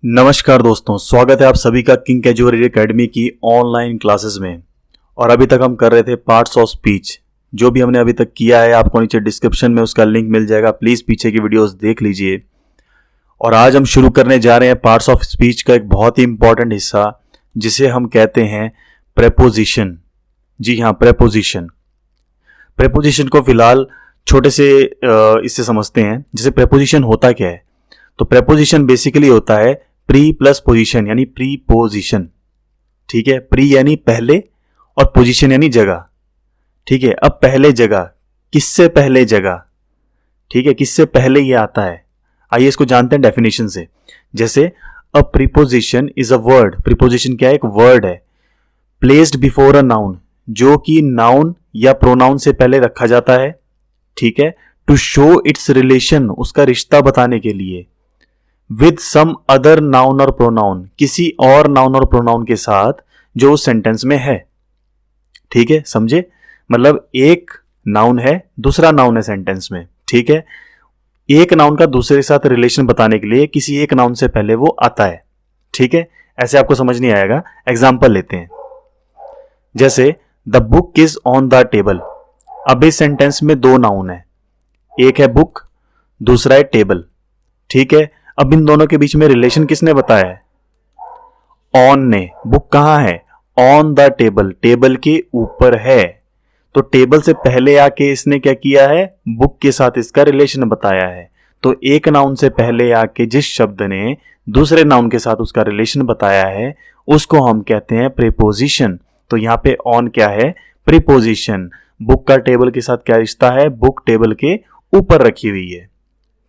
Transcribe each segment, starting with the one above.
नमस्कार दोस्तों, स्वागत है आप सभी का किंग कैजुअल एकेडमी की ऑनलाइन क्लासेस में। और अभी तक हम कर रहे थे पार्ट्स ऑफ स्पीच। जो भी हमने अभी तक किया है आपको नीचे डिस्क्रिप्शन में उसका लिंक मिल जाएगा, प्लीज़ पीछे की वीडियोस देख लीजिए। और आज हम शुरू करने जा रहे हैं पार्ट्स ऑफ स्पीच का एक बहुत ही इंपॉर्टेंट हिस्सा, जिसे हम कहते हैं प्रेपोजिशन। जी हाँ, प्रेपोजिशन। प्रेपोजिशन को फिलहाल छोटे से इससे समझते हैं। जैसे प्रेपोजिशन होता क्या है, तो प्रेपोजिशन बेसिकली होता है प्री प्लस पोजीशन यानी प्रीपोजिशन। ठीक है, प्री यानी पहले और पोजीशन यानी जगह। ठीक है, अब पहले जगह, किससे पहले जगह, ठीक है, किससे पहले ये आता है। आइए इसको जानते हैं डेफिनेशन से। जैसे अ preposition is a word. Preposition क्या है? एक वर्ड है। प्लेस्ड बिफोर अ नाउन, जो कि नाउन या प्रोनाउन से पहले रखा जाता है। ठीक है, टू शो इट्स रिलेशन, उसका रिश्ता बताने के लिए। विद सम अदर नाउन और प्रोनाउन, किसी और नाउन और प्रोनाउन के साथ जो उस सेंटेंस में है। ठीक है, समझे? मतलब एक नाउन है, दूसरा नाउन है सेंटेंस में। ठीक है, एक नाउन का दूसरे के साथ रिलेशन बताने के लिए किसी एक नाउन से पहले वो आता है। ठीक है, ऐसे आपको समझ नहीं आएगा। एग्जाम्पल लेते हैं। जैसे the book is on the table. अब इस सेंटेंस में दो नाउन है, एक है बुक, दूसरा है टेबल। ठीक है, अब इन दोनों के बीच में रिलेशन किसने बताया है? ऑन ने। बुक कहां है? ऑन द टेबल, टेबल के ऊपर है। तो टेबल से पहले आके इसने क्या किया है? बुक के साथ इसका रिलेशन बताया है। तो एक नाउन से पहले आके जिस शब्द ने दूसरे नाउन के साथ उसका रिलेशन बताया है, उसको हम कहते हैं प्रीपोजिशन। तो यहां पे ऑन क्या है? प्रीपोजिशन। बुक का टेबल के साथ क्या रिश्ता है? बुक टेबल के ऊपर रखी हुई है।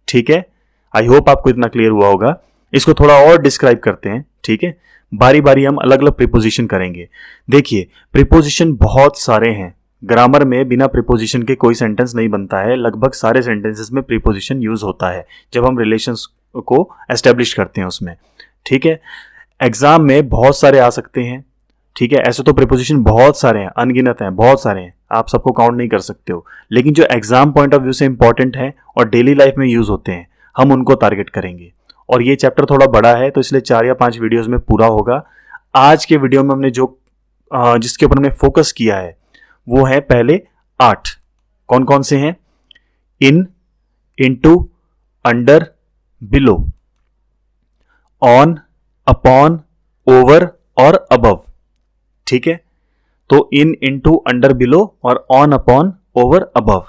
ठीक है, आई होप आपको इतना क्लियर हुआ होगा। इसको थोड़ा और डिस्क्राइब करते हैं। ठीक है, बारी बारी हम अलग अलग प्रीपोजिशन करेंगे। देखिए, प्रीपोजिशन बहुत सारे हैं। ग्रामर में बिना प्रीपोजिशन के कोई सेंटेंस नहीं बनता है। लगभग सारे सेंटेंसेस में प्रीपोजिशन यूज होता है जब हम रिलेशंस को एस्टेब्लिश करते हैं उसमें। ठीक है, एग्जाम में बहुत सारे आ सकते हैं। ठीक है, ऐसे तो प्रीपोजिशन बहुत सारे हैं, अनगिनत हैं, बहुत सारे हैं, आप सबको काउंट नहीं कर सकते हो। लेकिन जो एग्जाम पॉइंट ऑफ व्यू से इंपॉर्टेंट है और डेली लाइफ में यूज होते हैं, हम उनको टारगेट करेंगे। और ये चैप्टर थोड़ा बड़ा है, तो इसलिए 4 या 5 वीडियोस में पूरा होगा। आज के वीडियो में हमने जो जिसके ऊपर हमने फोकस किया है वो है पहले 8। कौन कौन से हैं? In, into, under, below, on, upon, over और अबव। ठीक है, तो इन, इनटू, अंडर, बिलो और ऑन, अपॉन, ओवर, अबव,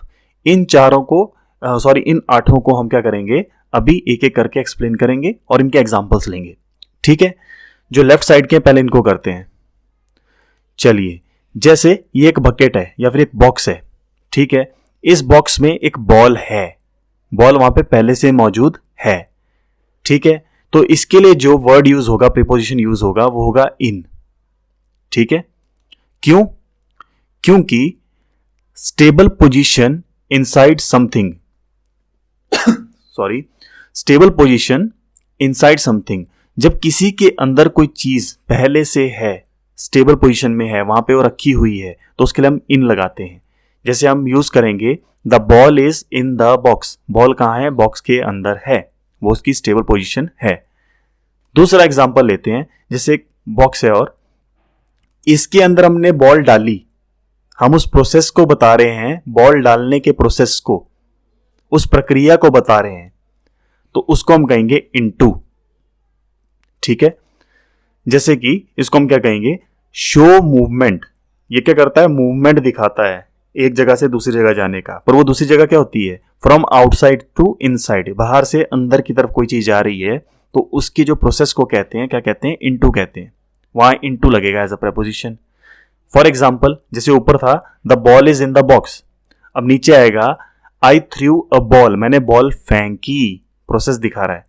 इन चारों को इन 8 को हम क्या करेंगे? अभी एक एक करके एक्सप्लेन करेंगे और इनके एग्जांपल्स लेंगे। ठीक है, जो लेफ्ट साइड के पहले इनको करते हैं। चलिए, जैसे ये एक बकेट है या फिर एक बॉक्स है। ठीक है, इस बॉक्स में एक बॉल है, बॉल वहां पे पहले से मौजूद है। ठीक है, तो इसके लिए जो वर्ड यूज होगा, प्रीपोजिशन यूज होगा, वो होगा इन। ठीक है, क्यों? क्योंकि stable position inside something, stable position inside something, जब किसी के अंदर कोई चीज पहले से है, स्टेबल पोजीशन में है, वहां पे वो रखी हुई है, तो उसके लिए हम इन लगाते हैं। जैसे हम यूज करेंगे the ball is in the box. Ball कहां है? बॉक्स के अंदर है, वो उसकी स्टेबल पोजीशन है। दूसरा एग्जांपल लेते हैं। जैसे एक बॉक्स है और इसके अंदर हमने बॉल डाली, हम उस प्रोसेस को बता रहे हैं, बॉल डालने के प्रोसेस को, उस प्रक्रिया को बता रहे हैं, तो उसको हम कहेंगे इनटू। ठीक है, जैसे कि इसको हम क्या कहेंगे? Show movement. ये क्या करता है? मूवमेंट दिखाता है एक जगह से दूसरी जगह जाने का। पर वो दूसरी जगह क्या होती है? फ्रॉम आउटसाइड टू इनसाइड, बाहर से अंदर की तरफ कोई चीज जा रही है, तो उसकी जो प्रोसेस को कहते हैं, क्या कहते हैं? इनटू कहते हैं। वहां इनटू लगेगा as a preposition. For example, जैसे ऊपर था the ball is in the box, अब नीचे आएगा आई थ्रू अ बॉल, मैंने बॉल फेंकी, प्रोसेस दिखा रहा है।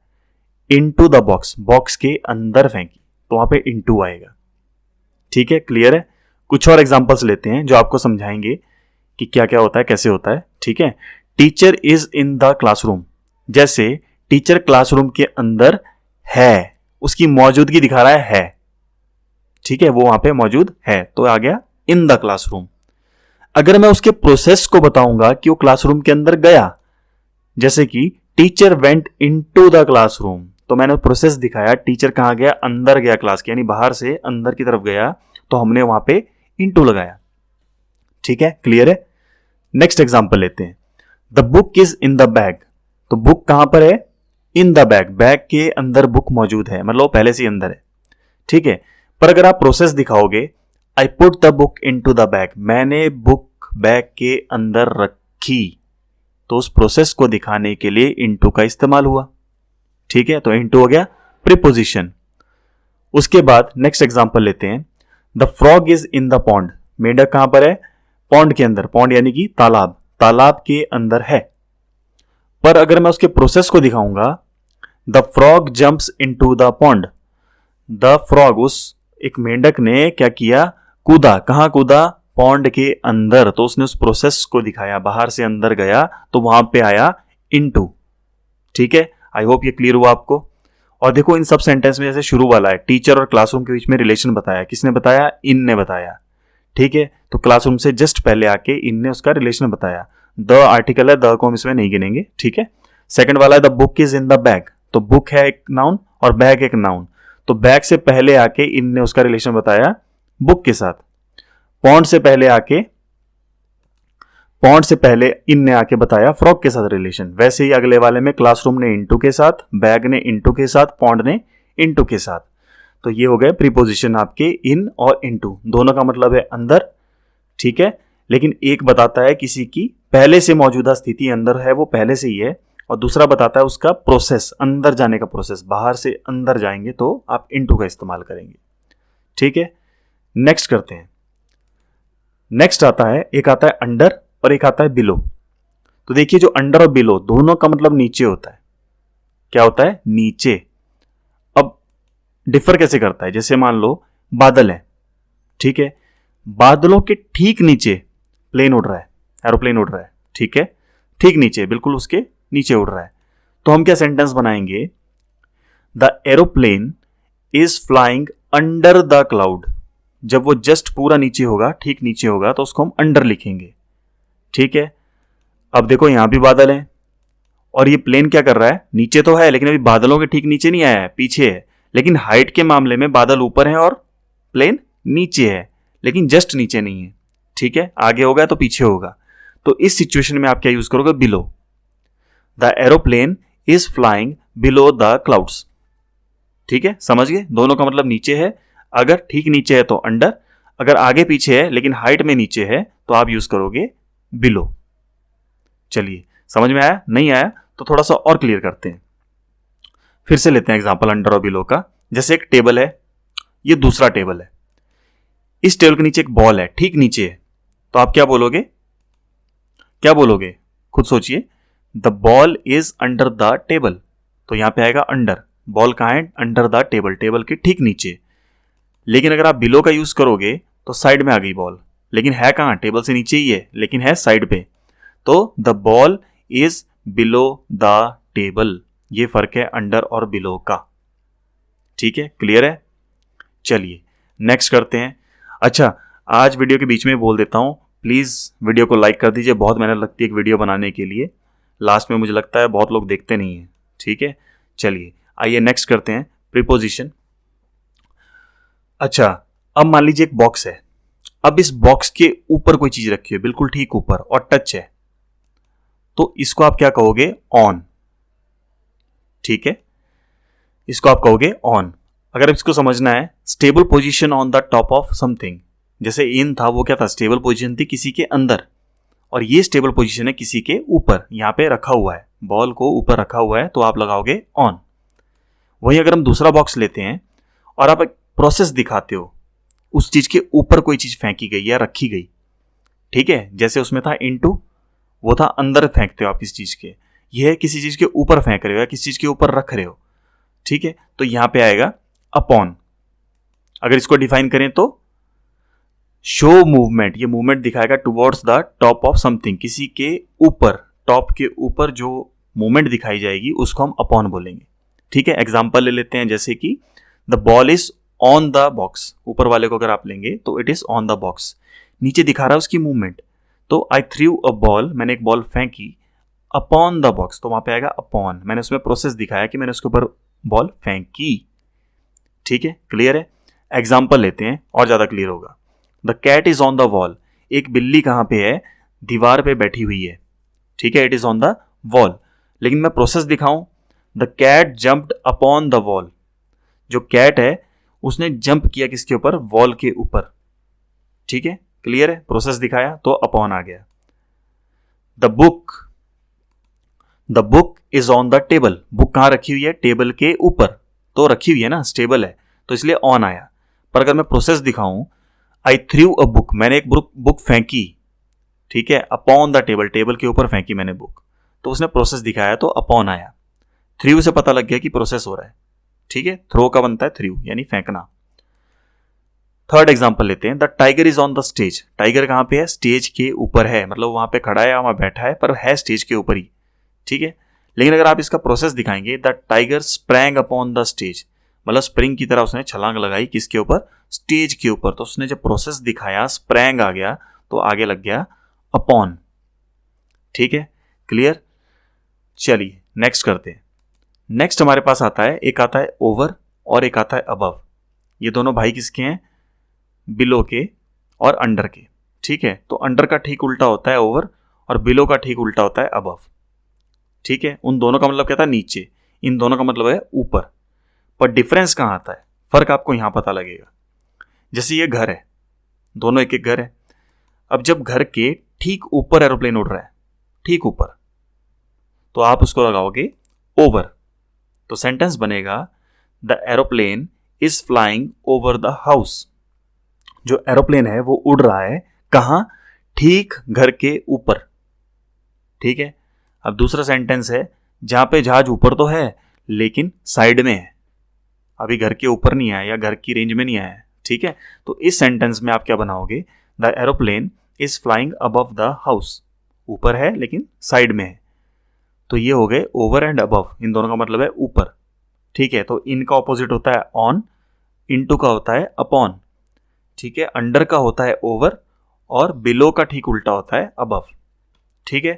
इनटू द बॉक्स, बॉक्स के अंदर फेंकी, तो वहां पे इनटू आएगा। ठीक है, क्लियर है? कुछ और एग्जांपल्स लेते हैं जो आपको समझाएंगे कि क्या क्या होता है, कैसे होता है। ठीक है, teacher is in the classroom. जैसे टीचर क्लासरूम के अंदर है, उसकी मौजूदगी दिखा रहा है। ठीक है, वो वहां पे मौजूद है, तो आ गया इन द क्लासरूम। अगर मैं उसके प्रोसेस को बताऊंगा कि वो क्लासरूम के अंदर गया, जैसे कि teacher went into the classroom, तो मैंने प्रोसेस दिखाया, टीचर कहाँ गया, अंदर गया क्लास के, यानी बाहर से अंदर की तरफ गया, तो हमने वहां पे इनटू लगाया। ठीक है, क्लियर है। नेक्स्ट एग्जांपल लेते हैं, the book is in the bag. तो बुक कहां पर है, इन द बैग, बैग के अंदर बुक मौजूद है, मतलब पहले से ही अंदर है। ठीक है, पर अगर आप प्रोसेस दिखाओगे, I put the book into the bag, मैंने बुक बैग के अंदर रखी, तो उस प्रोसेस को दिखाने के लिए इनटू का इस्तेमाल हुआ। ठीक है, तो इनटू हो गया प्रीपोजिशन। उसके बाद नेक्स्ट एग्जांपल लेते हैं, the frog is in the pond. मेंढक कहां पर है, पॉन्ड के अंदर, पॉन्ड यानी कि तालाब, तालाब के अंदर है। पर अगर मैं उसके प्रोसेस को दिखाऊंगा, the frog jumps into the pond, the frog, उस एक मेंढक ने क्या किया, कूदा, कहां कूदा, पॉन्ड के अंदर, तो उसने उस प्रोसेस को दिखाया, बाहर से अंदर गया, तो वहां पे आया इनटू। ठीक है, आई होप ये क्लियर हुआ आपको। और देखो इन सब सेंटेंस में जैसे शुरू वाला है, टीचर और क्लासरूम के बीच में रिलेशन बताया, किसने बताया, इन ने बताया। ठीक है, तो क्लासरूम से जस्ट पहले आके इन ने उसका रिलेशन बताया। द आर्टिकल है, द को हम इसमें नहीं गिनेंगे। ठीक है, सेकंड वाला है the book is in the bag, तो बुक है एक नाउन और बैग एक नाउन, तो बैग से पहले आके इन ने उसका रिलेशन बताया बुक के साथ। पॉन्ड से पहले इन ने आके बताया फ्रॉग के साथ रिलेशन। वैसे ही अगले वाले में क्लासरूम ने इनटू के साथ, बैग ने इनटू के साथ, पॉन्ड ने इनटू के साथ। तो ये हो गए प्रीपोजिशन आपके, इन और इनटू, दोनों का मतलब है अंदर। ठीक है, लेकिन एक बताता है किसी की पहले से मौजूदा स्थिति अंदर है, वो पहले से ही है, और दूसरा बताता है उसका प्रोसेस, अंदर जाने का प्रोसेस, बाहर से अंदर जाएंगे तो आप इनटू का इस्तेमाल करेंगे। ठीक है, नेक्स्ट करते हैं। नेक्स्ट आता है, एक आता है अंडर और एक आता है बिलो। तो देखिए जो अंडर और बिलो दोनों का मतलब नीचे होता है। क्या होता है, नीचे। अब डिफर कैसे करता है, जैसे मान लो बादल है, ठीक है, बादलों के ठीक नीचे प्लेन उड़ रहा है, एरोप्लेन उड़ रहा है। ठीक है, ठीक नीचे, बिल्कुल उसके नीचे उड़ रहा है, तो हम क्या सेंटेंस बनाएंगे, the aeroplane is flying under the cloud. जब वो जस्ट पूरा नीचे होगा, ठीक नीचे होगा, तो उसको हम अंडर लिखेंगे। ठीक है, अब देखो यहां भी बादल है और ये प्लेन क्या कर रहा है, नीचे तो है लेकिन अभी बादलों के ठीक नीचे नहीं आया है, पीछे है। लेकिन हाइट के मामले में बादल ऊपर है और प्लेन नीचे है, लेकिन जस्ट नीचे नहीं है। ठीक है, आगे होगा तो पीछे होगा, तो इस सिचुएशन में आप क्या यूज करोगे, below. The aeroplane is flying below the clouds. ठीक है, समझ गए, दोनों का मतलब नीचे है, अगर ठीक नीचे है तो अंडर, अगर आगे पीछे है लेकिन हाइट में नीचे है तो आप यूज करोगे बिलो। चलिए, समझ में आया, नहीं आया तो थोड़ा सा और क्लियर करते हैं। फिर से लेते हैं एग्जांपल अंडर और बिलो का। जैसे एक टेबल है, ये दूसरा टेबल है, इस टेबल के नीचे एक बॉल है, ठीक नीचे है, तो आप क्या बोलोगे, क्या बोलोगे, खुद सोचिए। The ball is under the table, तो यहां पे आएगा अंडर, बॉल कहां है, अंडर द टेबल, टेबल के ठीक नीचे। लेकिन अगर आप बिलो का यूज करोगे तो साइड में आ गई बॉल, लेकिन है कहां, टेबल से नीचे ही है लेकिन है साइड पे, तो the ball is below the table. ये फर्क है अंडर और बिलो का। ठीक है, क्लियर है। चलिए नेक्स्ट करते हैं। अच्छा, आज वीडियो के बीच में बोल देता हूं, प्लीज वीडियो को लाइक कर दीजिए, बहुत मेहनत लगती है एक वीडियो बनाने के लिए, लास्ट में मुझे लगता है बहुत लोग देखते नहीं है। ठीक है, चलिए आइए नेक्स्ट करते हैं, प्रीपोजिशन। अच्छा, अब मान लीजिए एक बॉक्स है, अब इस बॉक्स के ऊपर कोई चीज रखी है, बिल्कुल ठीक ऊपर, और टच है, तो इसको आप क्या कहोगे, ऑन। ठीक है, इसको आप कहोगे ऑन। अगर इसको समझना है, stable position on the top of something, जैसे इन था वो क्या था, स्टेबल पोजीशन थी किसी के अंदर, और ये स्टेबल पोजीशन है किसी के ऊपर, यहां पे रखा हुआ है, बॉल को ऊपर रखा हुआ है, तो आप लगाओगे ऑन। वहीं अगर हम दूसरा बॉक्स लेते हैं और आप एक प्रोसेस दिखाते हो, उस चीज के ऊपर कोई चीज फेंकी गई या रखी गई, ठीक है, जैसे उसमें था इनटू, वो था अंदर फेंकते हो आप किसी चीज के, यह किसी चीज के ऊपर फेंक रहे हो या किसी चीज के ऊपर रख रहे हो। ठीक है, तो यहां पे आएगा अपॉन। अगर इसको डिफाइन करें तो शो मूवमेंट, ये मूवमेंट दिखाएगा towards the top of something, किसी के ऊपर, टॉप के ऊपर जो मूवमेंट दिखाई जाएगी उसको हम अपॉन बोलेंगे। ठीक है, एग्जांपल ले लेते हैं, जैसे कि the ball is on the box, ऊपर वाले को अगर आप लेंगे तो it is on the box, नीचे दिखा रहा है उसकी मूवमेंट, तो आई थ्रू अ बॉल, मैंने एक बॉल फेंकी, अपॉन द बॉक्स, तो वहां पे आएगा अपॉन, मैंने उसमें प्रोसेस दिखाया कि मैंने उसके ऊपर बॉल फेंकी। ठीक है, क्लियर है। एग्जाम्पल लेते हैं और ज़्यादा क्लियर होगा। The cat is on the wall, एक बिल्ली कहाँ पे है, दीवार पे बैठी हुई है। ठीक है, it is on the wall. लेकिन मैं प्रोसेस दिखाऊं, the cat jumped upon the wall, जो कैट है उसने जंप किया किसके ऊपर, वॉल के ऊपर। ठीक है, क्लियर है। प्रोसेस दिखाया तो अपॉन आ गया। The book is on the table, book कहां रखी हुई है, टेबल के ऊपर, तो रखी हुई है ना, स्टेबल है, तो इसलिए ऑन आया। पर अगर मैं प्रोसेस दिखाऊं, आई थ्रू अ बुक, मैंने एक बुक फेंकी। ठीक है, अपॉन द टेबल, टेबल के ऊपर फेंकी मैंने बुक, तो उसने प्रोसेस दिखाया तो अपॉन आया। थ्रू से पता लग गया कि प्रोसेस हो रहा है। ठीक है, थ्रो का बनता है थ्रू, यानी फेंकना। थर्ड एग्जांपल लेते हैं। The tiger is on the stage, tiger कहां पे है, स्टेज के ऊपर है, मतलब वहां पे खड़ा है, वहां बैठा है, पर है स्टेज के ऊपर ही। ठीक है, लेकिन अगर आप इसका प्रोसेस दिखाएंगे, the tiger sprang upon the stage, मतलब स्प्रिंग की तरह उसने छलांग लगाई किसके ऊपर, स्टेज के ऊपर। तो उसने जब प्रोसेस दिखाया, स्प्रैंग आ गया, तो आगे लग गया अपॉन। ठीक है, क्लियर। चलिए नेक्स्ट करते हैं। नेक्स्ट हमारे पास आता है, एक आता है ओवर और एक आता है अबव। ये दोनों भाई किसके हैं, बिलो के और अंडर के। ठीक है, तो अंडर का ठीक उल्टा होता है ओवर और बिलो का ठीक उल्टा होता है अबव। ठीक है, उन दोनों का मतलब क्या था, नीचे, इन दोनों का मतलब है ऊपर। पर डिफरेंस कहां आता है, फर्क आपको यहां पता लगेगा। जैसे ये घर है, दोनों एक एक घर है। अब जब घर के ठीक ऊपर एरोप्लेन उड़ रहा है, ठीक ऊपर, तो आप उसको लगाओगे ओवर, तो सेंटेंस बनेगा the aeroplane is flying over the house. जो एरोप्लेन है वो उड़ रहा है कहां, ठीक घर के ऊपर। ठीक है, अब दूसरा सेंटेंस है जहां पे जहाज ऊपर तो है लेकिन साइड में है, अभी घर के ऊपर नहीं आया या घर की रेंज में नहीं आया है। ठीक है, तो इस सेंटेंस में आप क्या बनाओगे, the aeroplane is flying above the house, ऊपर है लेकिन साइड में है। तो ये हो गए ओवर एंड अबव, इन दोनों का मतलब है ऊपर। ठीक है, तो इनका ऑपोजिट होता है ऑन, इनटू का होता है अपॉन। ठीक है, अंडर का होता है ओवर और बिलो का ठीक उल्टा होता है अबव। ठीक है,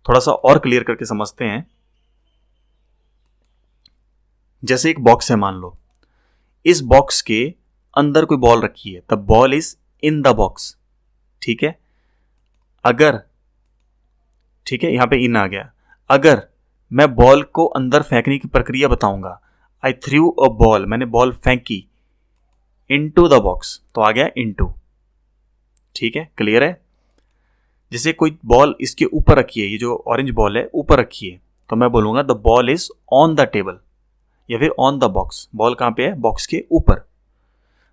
थोड़ा सा और क्लियर करके समझते हैं। जैसे एक बॉक्स है मान लो, इस बॉक्स के अंदर कोई बॉल रखी है, the ball is in the box. ठीक है, अगर, ठीक है, यहां पे इन आ गया, अगर मैं बॉल को अंदर फेंकने की प्रक्रिया बताऊंगा, आई थ्रू अ बॉल, मैंने बॉल फेंकी, इनटू द बॉक्स, तो आ गया इनटू। ठीक है, क्लियर है। जैसे कोई बॉल इसके ऊपर रखी है, ये जो ऑरेंज बॉल है ऊपर रखी है, तो मैं बोलूंगा the ball is on the table या फिर ऑन द बॉक्स। बॉल कहां पे है, बॉक्स के ऊपर।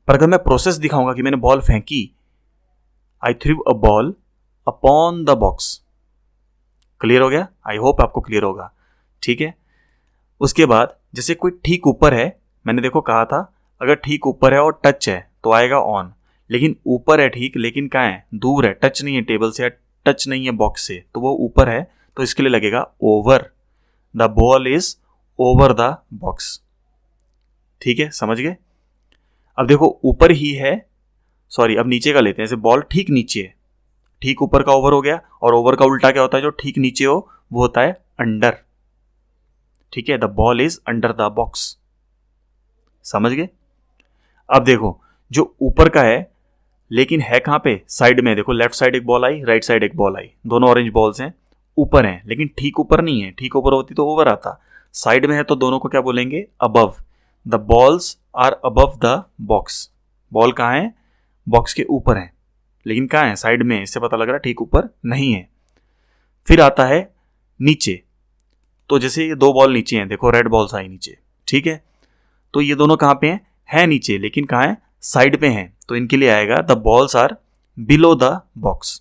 पर अगर मैं प्रोसेस दिखाऊंगा कि मैंने बॉल फेंकी, I threw a ball upon the box. Clear हो गया, आई होप आपको क्लियर होगा। ठीक है, उसके बाद जैसे कोई ठीक ऊपर है, मैंने देखो कहा था अगर ठीक ऊपर है और टच है तो आएगा ऑन, लेकिन ऊपर है ठीक, लेकिन कहाँ है, दूर है, टच नहीं है टेबल से, टच नहीं है बॉक्स से, तो वो ऊपर है, तो इसके लिए लगेगा over. The ball is over the box. ठीक है, समझ गए। अब देखो ऊपर ही है, सॉरी अब नीचे का लेते हैं। जैसे बॉल ठीक नीचे है, ठीक ऊपर का ओवर हो गया, और ओवर का उल्टा क्या होता है, जो ठीक नीचे हो वो होता है अंडर। ठीक है, the ball is under the box. समझ गए। अब देखो जो ऊपर का है लेकिन है कहां पे, साइड में। देखो लेफ्ट साइड एक बॉल आई, राइट साइड एक बॉल आई, दोनों ऑरेंज बॉल्स हैं, ऊपर हैं, लेकिन ठीक ऊपर नहीं है, ठीक ऊपर होती तो ओवर आता। साइड में है तो दोनों को क्या बोलेंगे, above. The balls are above the box. Ball कहाँ है, बॉक्स के ऊपर है, लेकिन कहाँ है, साइड में, इससे पता लग रहा है ठीक ऊपर नहीं है। फिर आता है नीचे, तो जैसे ये दो बॉल नीचे हैं, देखो रेड बॉल्स आई नीचे। ठीक है, तो ये दोनों कहाँ पे हैं, है नीचे, लेकिन कहाँ है, साइड पे हैं, तो इनके लिए आएगा the balls are below the box.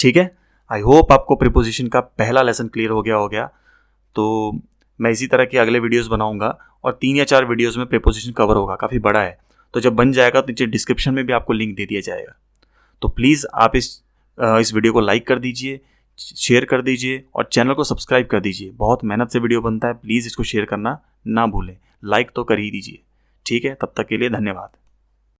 ठीक है, आई होप आपको प्रीपोजिशन का पहला लेसन क्लियर हो गया। तो मैं इसी तरह के अगले वीडियोस बनाऊंगा और 3 या 4 वीडियोस में प्रीपोजिशन कवर होगा, काफ़ी बड़ा है। तो जब बन जाएगा तो नीचे डिस्क्रिप्शन में भी आपको लिंक दे दिया जाएगा। तो प्लीज़ आप इस वीडियो को लाइक कर दीजिए, शेयर कर दीजिए और चैनल को सब्सक्राइब कर दीजिए। बहुत मेहनत से वीडियो बनता है, प्लीज़ इसको शेयर करना ना भूलें, लाइक तो कर ही दीजिए। ठीक है, तब तक के लिए धन्यवाद।